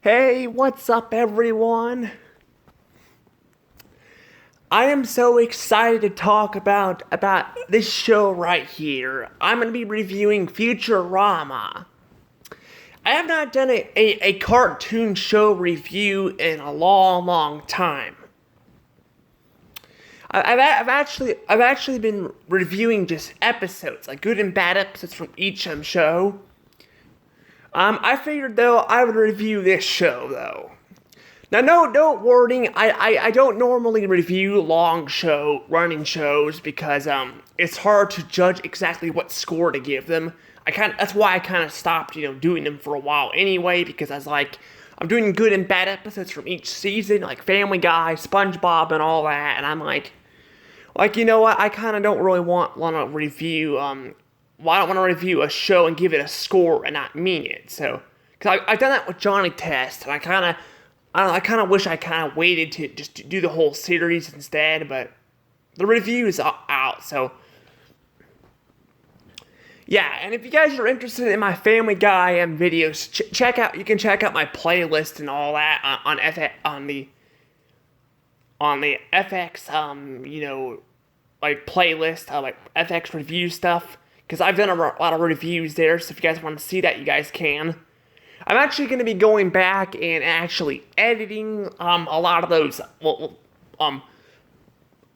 Hey, what's up, everyone? I am so excited to talk about this show right here. I'm going to be reviewing Futurama. I have not done a cartoon show review in a long time. I've actually been reviewing just episodes, like good and bad episodes from each show. I figured though I would review this show though. Now, no warning. I don't normally review running shows because it's hard to judge exactly what score to give them. That's why I kind of stopped doing them for a while anyway, because I was like, I'm doing good and bad episodes from each season, like Family Guy, SpongeBob, and all that, and I'm like you know what? I kind of don't really want to review well, I don't want to review a show and give it a score and not mean it. So, because I've done that with Johnny Test, and I kind of wish I kind of waited to just do the whole series instead, but the review is out, so yeah. And if you guys are interested in my Family Guy videos, you can check out my playlist and all that on the FX like playlist, like FX review stuff, because I've done a lot of reviews there. So if you guys want to see that, you guys can. I'm actually going to be going back and actually editing a lot of those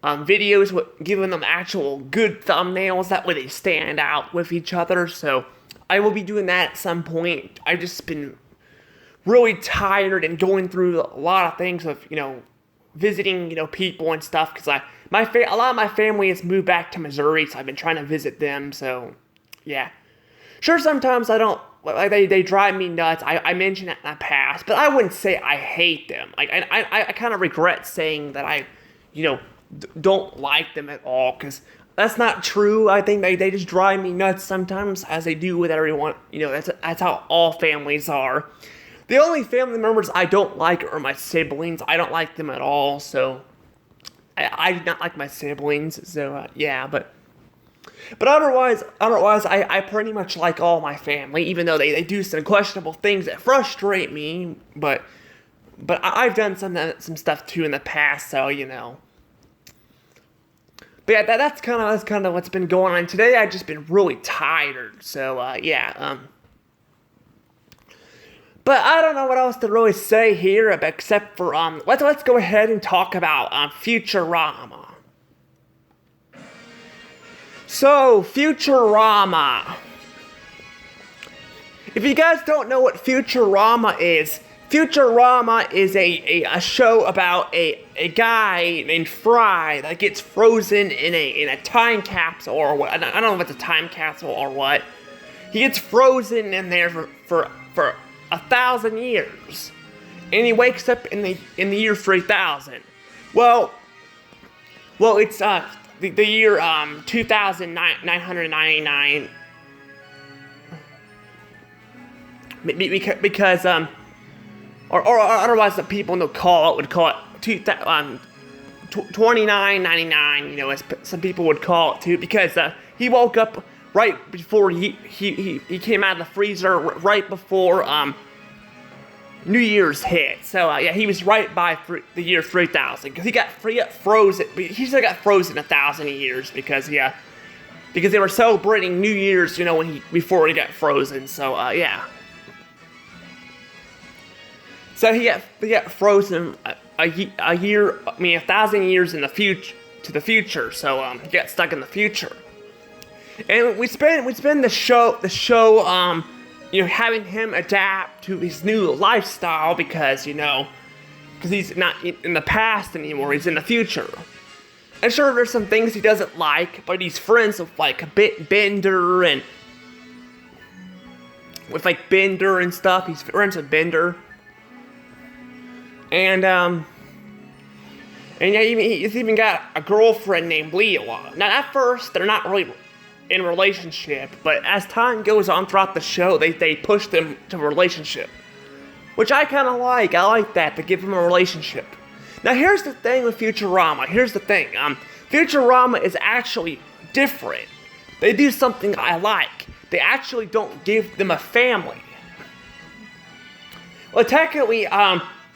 videos, giving them actual good thumbnails. That way they stand out with each other. So I will be doing that at some point. I've just been really tired and going through a lot of things of visiting people and stuff, because a lot of my family has moved back to Missouri, so I've been trying to visit them. So yeah, sure, sometimes I don't. Like they drive me nuts. I mentioned that in the past, but I wouldn't say I hate them. Like I kind of regret saying that I, don't like them at all, because that's not true. I think they just drive me nuts sometimes, as they do with everyone. That's how all families are. The only family members I don't like are my siblings. I don't like them at all. So I do not like my siblings. So yeah, But otherwise, I pretty much like all my family, even though they do some questionable things that frustrate me. But I've done some stuff too in the past, so But yeah, that's kind of what's been going on today. I've just been really tired, so yeah. But I don't know what else to really say here, except for let's go ahead and talk about Futurama. So, Futurama. If you guys don't know what Futurama is a show about a guy named Fry that gets frozen in a time capsule or what. I don't know if it's a time capsule or what. He gets frozen in there for 1,000 years, and he wakes up in the year 3000. Well, it's the year 2999, because or otherwise the people would call it 2999, as some people would call it too, because he woke up right before he came out of the freezer, right before New Year's hit. So yeah, he was right by the year 3000, because he got frozen. He still got frozen 1,000 years because they were celebrating New Year's, before he got frozen. So yeah. So he got frozen a year. 1,000 years in the future to the future. So he got stuck in the future, and we spend the show having him adapt to his new lifestyle, because he's not in the past anymore, he's in the future. And sure, there's some things he doesn't like, but he's friends with Bender and stuff. He's friends with Bender. And yeah, he's even got a girlfriend named Leela. Now at first, they're not really in a relationship, but as time goes on throughout the show, they push them to a relationship, which I kind of like. I like that, to give them a relationship. Now here's the thing with Futurama. Futurama is actually different. They do something I like. They actually don't give them a family. Well, technically,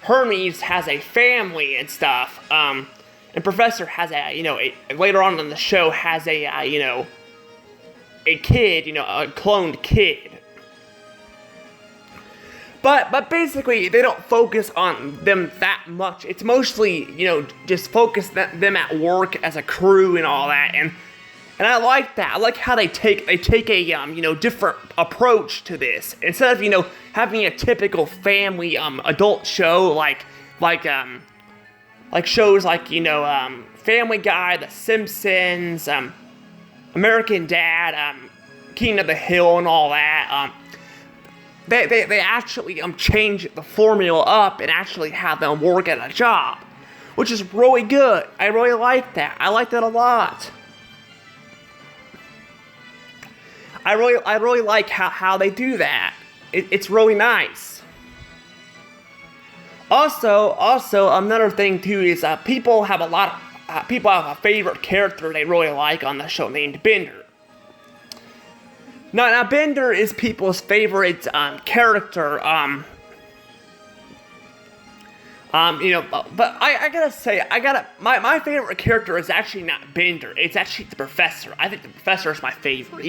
Hermes has a family and stuff. And Professor has later on in the show has a kid, a cloned kid. But basically, they don't focus on them that much. It's mostly, just focus them at work as a crew and all that. And I like that. I like how they take a different approach to this. Instead of having a typical family adult show like shows like Family Guy, The Simpsons, American Dad, King of the Hill, and all that. They actually change the formula up and actually have them work at a job, which is really good. I really like that. I like that a lot. I really like how they do that. It's really nice. Also another thing too is people have a favorite character they really like on the show named Bender. Now Bender is people's favorite character. But I gotta say, my favorite character is actually not Bender. It's actually the Professor. I think the Professor is my favorite.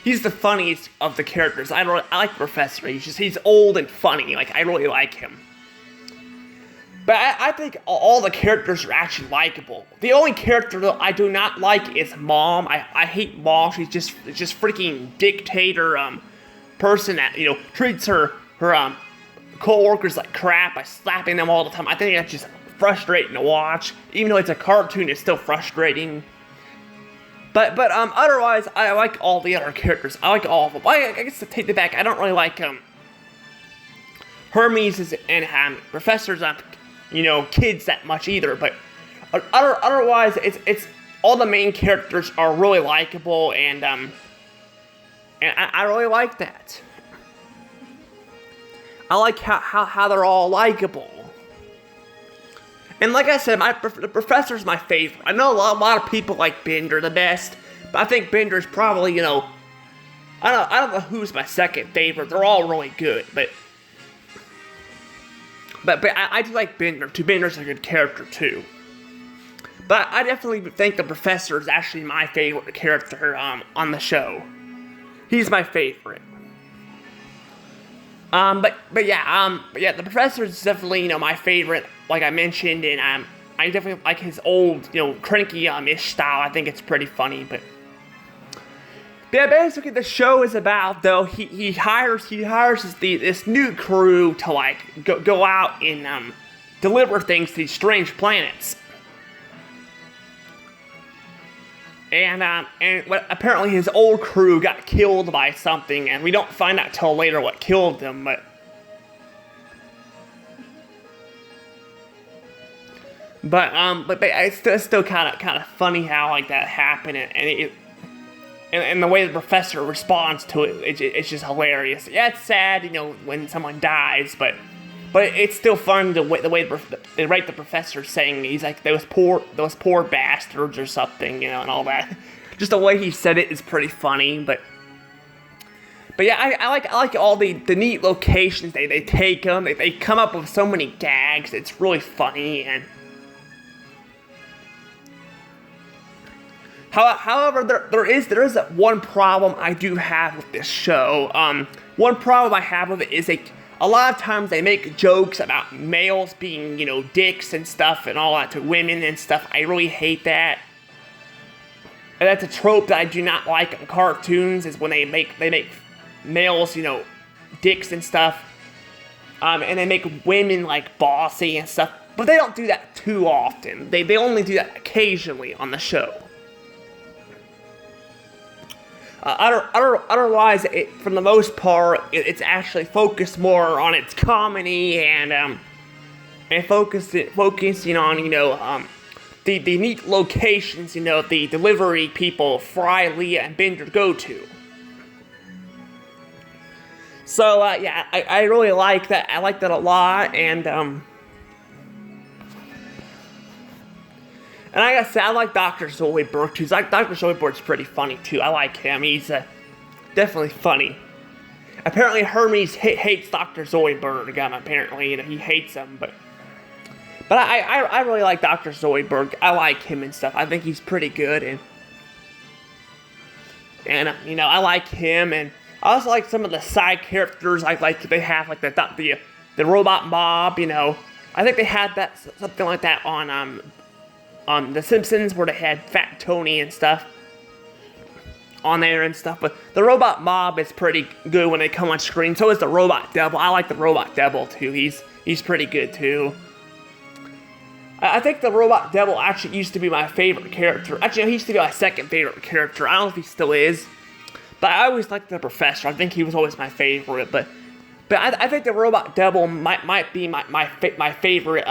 He's the funniest of the characters. I like the Professor. He's old and funny. Like, I really like him. But I think all the characters are actually likable. The only character that I do not like is Mom. I hate Mom. She's just freaking dictator person that treats her co-workers like crap by slapping them all the time. I think that's just frustrating to watch. Even though it's a cartoon, it's still frustrating. But otherwise, I like all the other characters. I like all of them. I guess to take it back, I don't really like Hermes and Professor's kids that much either. But otherwise, it's all the main characters are really likable, and I really like that. I like how they're all likable. And like I said, the Professor's my favorite. I know a lot of people like Bender the best, but I think Bender's probably, I don't know who's my second favorite. They're all really good, but I do like Bender too. Bender's a good character too. But I definitely think the Professor is actually my favorite character on the show. He's my favorite. But yeah, the Professor is definitely, my favorite, like I mentioned, and I definitely like his old, cranky-ish style. I think it's pretty funny, but yeah, basically the show is about, though, he hires this new crew to, like, go out and, deliver things to these strange planets. And apparently his old crew got killed by something, and we don't find out till later what killed them, but it's still kind of funny how like that happened, and the way the Professor responds to it, it's just hilarious. Yeah, it's sad, when someone dies, but it's still fun the way they write the Professor saying he's like those poor bastards or something, and all that. Just the way he said it is pretty funny, but yeah, I like all the neat locations they take them. They come up with so many gags. It's really funny, and however, there is one problem I do have with this show. One problem I have with it is a lot of times they make jokes about males being, dicks and stuff and all that to women and stuff. I really hate that. And that's a trope that I do not like in cartoons, is when they make males, dicks and stuff. And they make women, like, bossy and stuff. But they don't do that too often. They only do that occasionally on the show. Otherwise, for the most part, it's actually focused more on its comedy and focusing on the neat locations the delivery people Fry, Leah, and Bender go to. So yeah, I really like that. I like that a lot, and like I said, I like Dr. Zoidberg too. Dr. Zoidberg's pretty funny too. I like him. He's definitely funny. apparently Hermes hates Dr. Zoidberg. Apparently, he hates him, but I really like Dr. Zoidberg. I like him and stuff. I think he's pretty good, and I like him, and I also like some of the side characters. Like they have like the robot mob. I think they had that something like that on The Simpsons, where they had Fat Tony and stuff on there and stuff. But the robot mob is pretty good when they come on screen. So is the robot devil. I like the robot devil too. He's pretty good too. I think the robot devil actually used to be my favorite character. Actually, he used to be my second favorite character. I don't know if he still is, but I always liked the professor. I think he was always my favorite. But I think the robot devil might be my favorite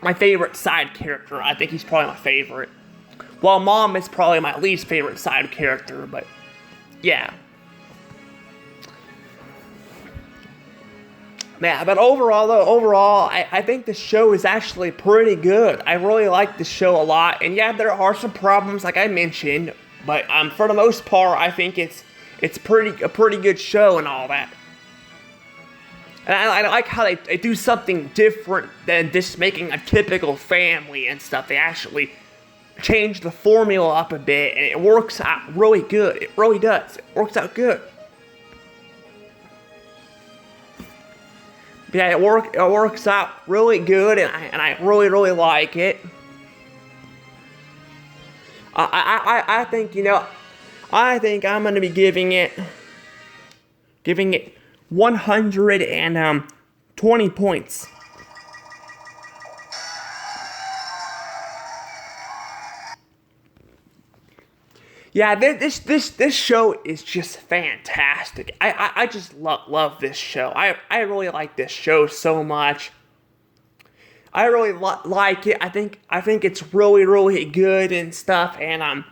my favorite side character. I think he's probably my favorite. While Mom is probably my least favorite side character, but yeah. Yeah, but overall, I think the show is actually pretty good. I really like the show a lot, and yeah, there are some problems like I mentioned, but for the most part, I think it's a pretty good show and all that. And I like how they do something different than just making a typical family and stuff. They actually change the formula up a bit, and it works out really good. It really does. It works out good. Yeah, it works out really good, and I really like it. I think I think I'm gonna be giving it 120 points. Yeah, this show is just fantastic. I just love this show. I really like this show so much. I really like it. I think it's really good and stuff. And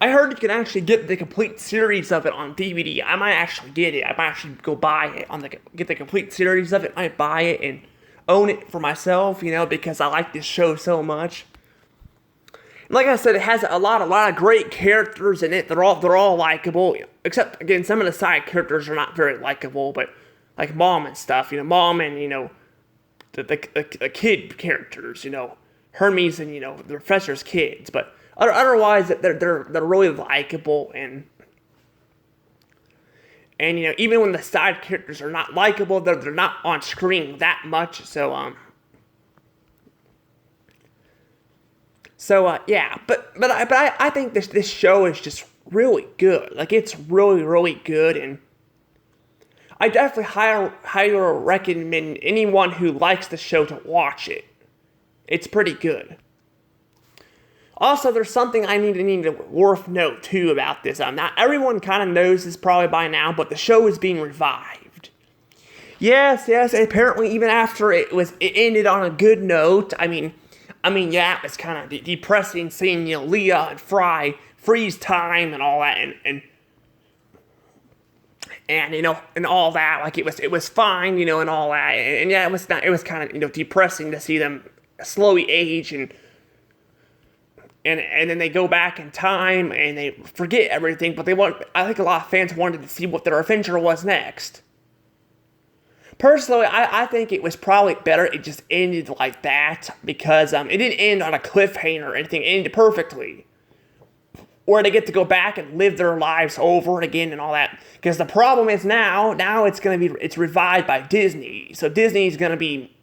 I heard you can actually get the complete series of it on DVD. I might actually get it. I might actually go buy it get the complete series of it. I might buy it and own it for myself, because I like this show so much. Like I said, it has a lot of great characters in it. They're all likable, except again some of the side characters are not very likable. But like Mom and stuff, Mom and the kid characters, Hermes and the professor's kids. But otherwise, they're really likable and even when the side characters are not likable, they're not on screen that much. So yeah, but I think this show is just really good. Like it's really good, and I definitely highly recommend anyone who likes the show to watch it. It's pretty good. Also, there's something I need to worth note too about this. Not everyone kind of knows this probably by now, but the show is being revived. Yes. Apparently, even after it ended on a good note. I mean, yeah, it's kind of depressing seeing, Leah and Fry freeze time and all that, and and all that. Like it was fine, and all that, and yeah, it was kind of depressing to see them slowly age and then they go back in time and they forget everything, but I think a lot of fans wanted to see what their adventure was next. Personally, I think it was probably better it just ended like that, because it didn't end on a cliffhanger or anything. It ended perfectly. Or they get to go back and live their lives over again and all that. Because the problem is now it's revived by Disney. So Disney's going to be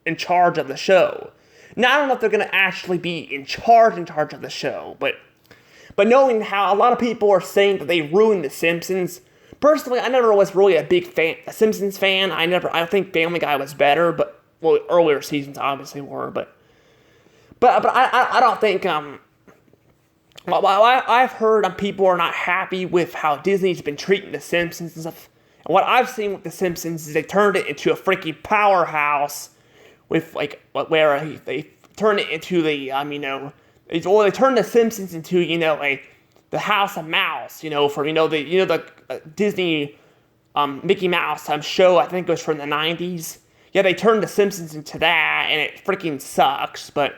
in charge of the show. Now, I don't know if they're going to actually be in charge of the show, but knowing how a lot of people are saying that they ruined The Simpsons. Personally, I never was really a Simpsons fan. I think Family Guy was better, but earlier seasons obviously were, but I don't think I've heard people are not happy with how Disney's been treating The Simpsons and stuff. And what I've seen with The Simpsons is they turned it into a freaking powerhouse with where they turned it into they turned The Simpsons into the House of Mouse, the Disney Mickey Mouse show. I think it was from the 90s. Yeah, they turned The Simpsons into that, and it freaking sucks. But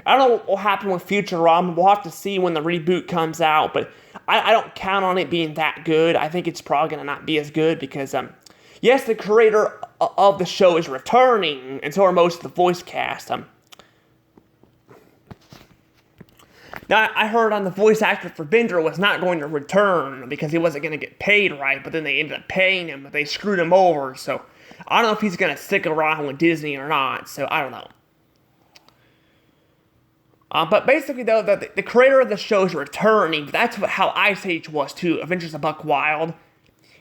I don't know what will happen with Futurama. We'll have to see when the reboot comes out, but I don't count on it being that good. I think it's probably going to not be as good because, yes, the creator of the show is returning, and so are most of the voice cast. Now, I heard on the voice actor for Bender was not going to return because he wasn't going to get paid right, but then they ended up paying him, but they screwed him over, so I don't know if he's going to stick around with Disney or not, so I don't know. But basically, though, the creator of the show is returning. That's how Ice Age was, too. Adventures of Buck Wild.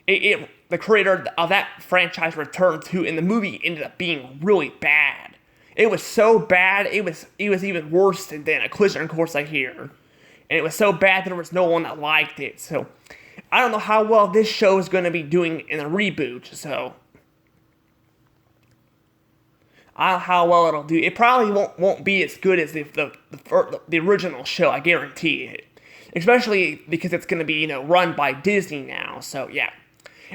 The creator of that franchise returned, too, and the movie ended up being really bad. It was so bad, it was even worse than A Collision Course I Hear. And it was so bad that there was no one that liked it. So, I don't know how well this show is going to be doing in a reboot, so I don't know how well it'll do. It probably won't be as good as the original show, I guarantee it. Especially because it's going to be, run by Disney now, so yeah.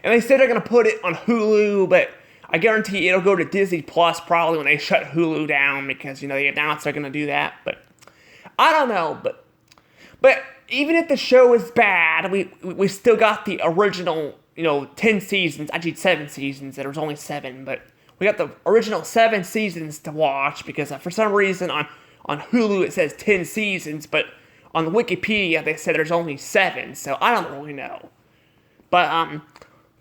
And they said they're going to put it on Hulu, but I guarantee it'll go to Disney Plus probably when they shut Hulu down because, they announced they're going to do that. But I don't know. But even if the show is bad, we still got the original, 10 seasons, actually 7 seasons. There was only 7, but we got the original 7 seasons to watch because for some reason on Hulu it says 10 seasons, but on the Wikipedia they said there's only 7, so I don't really know. But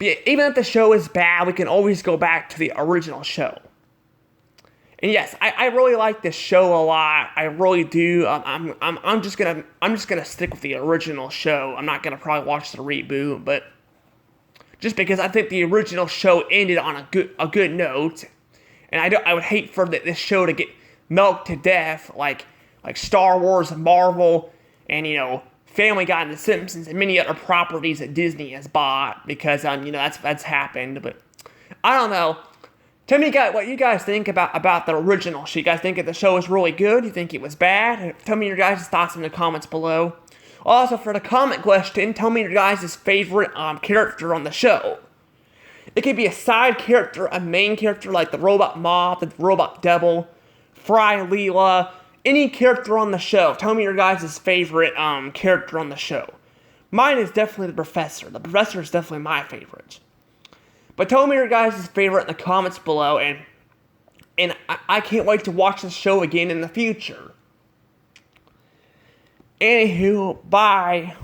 even if the show is bad, we can always go back to the original show. And yes, I really like this show a lot. I really do. I'm just gonna stick with the original show. I'm not gonna probably watch the reboot, but just because I think the original show ended on a good note, and I would hate for this show to get milked to death like Star Wars and Marvel and Family Guy and The Simpsons and many other properties that Disney has bought because that's happened. But I don't know. Tell me what you guys think about the original show. You guys think that the show was really good? You think it was bad? Tell me your guys' thoughts in the comments below. Also, for the comment question, tell me your guys' favorite character on the show. It could be a side character, a main character like the Robot Mob, the Robot Devil, Fry Leela, any character on the show. Tell me your guys' favorite character on the show. Mine is definitely the Professor. The Professor is definitely my favorite. But tell me your guys' favorite in the comments below, and I can't wait to watch this show again in the future. Anywho, bye.